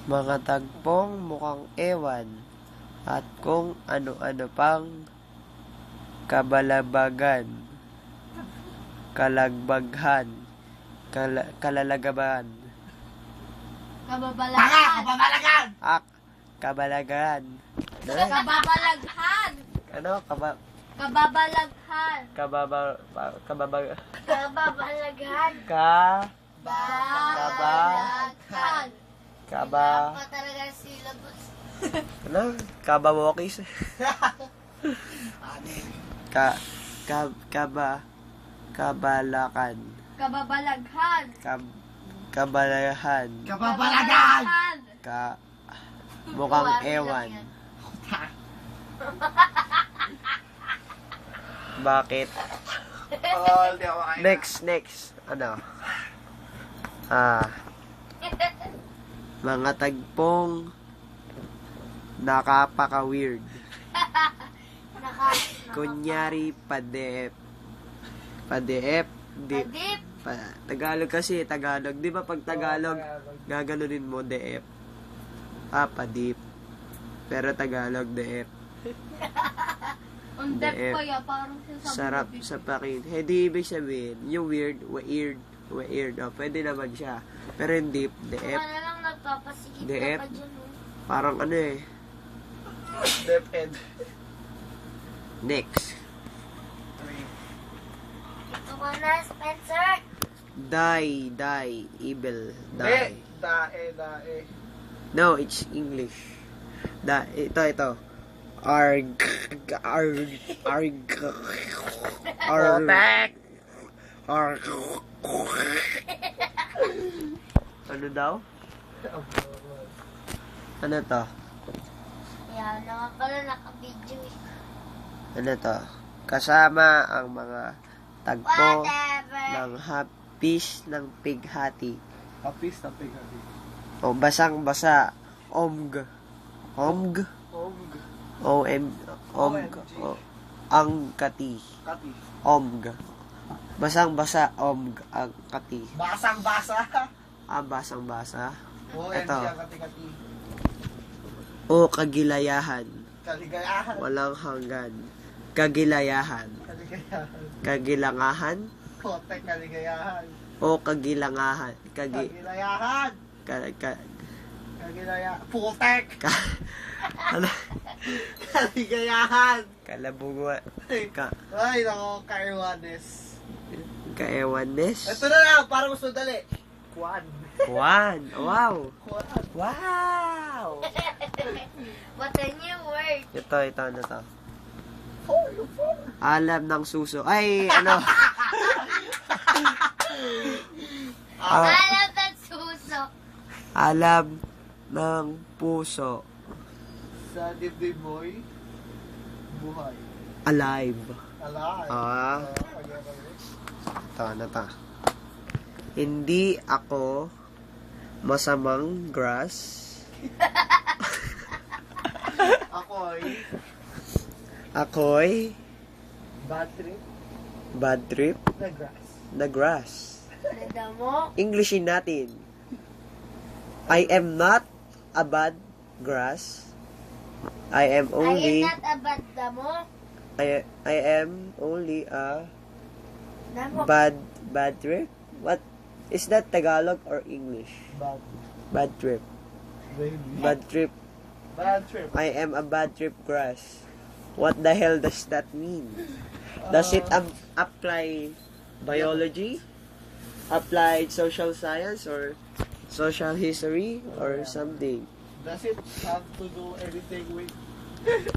Mga tagpong mukhang ewan at kung ano-ano pang kabalabagan, kalagbaghan, kalalagaban, Kababalagan! kabalagan. Kababalaghan! Ano? Kababalaghan! Kabalaghan. Kabalaghan! Pa talaga syllabus. Ano? Kabawokis. Kabalakan. Kababalaghan! Kabalahan. Kababalagan! Mukhang ewan. Bakit? Hindi ako kaya. Next. Ano? Mga tagpong nakapaka-weird. Kunyari, padeep. Adip! Tagalog kasi, Tagalog. Di ba pag Tagalog, gaganunin mo, deep. Padeep. Pero Tagalog, deep. Undep Deep. kaya, parang Sarap sa pakin. Hindi ibig sabihin, yung weird. Oh, pwede naman siya. Pero yung deep, deep. na lang nagpapasikip Deep. ka pa dyan. Parang ano eh. Depend. Next. Ito ka na, Spencer! Die. Evil. Die. Dae. No, it's English. Ito. Arg. Ano daw? Ano to? Yan na nga pala, naka-video eh. Ano to? Kasama ang mga tagpo Whatever! ng hapis ng pighati. Hapis na pigati. O basang-basa. Omg. Ang kati. Kati. Omg. Basang-basa. Omg. Ang kati. Basang-basa. Basang-basa. OMG Ito. ang kati-kati. O kagilayahan. Kaligayahan. Walang hanggan. Kagilayahan. Kaligayahan. Kagilangahan. Kote kaligayahan. O kagilangahan. Kagilayahan. Putek. Ano? Kaligayahan. Kalabunga. Ay, nako, kaiwanes. Kaewanes. Ito na lang, para mas madali. Kwan. Wow. Kwan. Wow. What a new word! Ito, ano to? Alam ng suso. Ay, ano? Alam ng suso! Alam ng puso. Sa dibdib mo'y buhay. Alive. Alive. Ano to? Hindi ako masamang grass. Ako'y Bad trip. bad trip Na grass. na grass. Nadamo? Englishin natin. I am not a bad grass. I am I am only not a bad damo. I am only a Damo. bad trip. What is that, Tagalog or English? Bad. Bad trip. Baby. Bad trip. Bad trip. I am a bad trip grass. What the hell does that mean? Does it apply biology? Applied social science or social history or something? Does it have to do anything with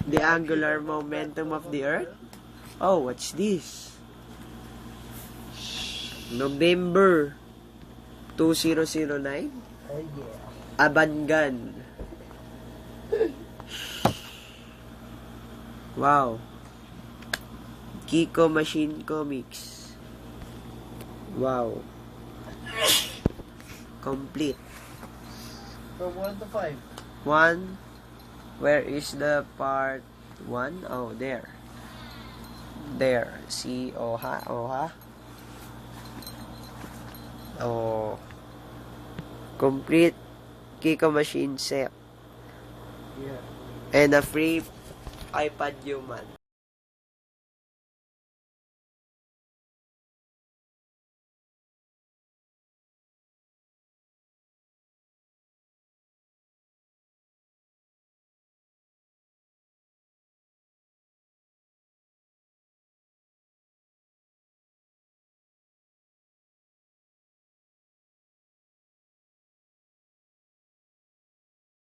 The angular momentum of the earth? Oh, what's this? November 2009? Oh yeah. Abangan. Wow. Kiko Machine Comics. Wow. Complete. From 1 to 5. 1. Where is the part 1? Oh, there. There. See, oh ha. Oh. Complete Kiko machine set, Yeah. and a free iPad Human.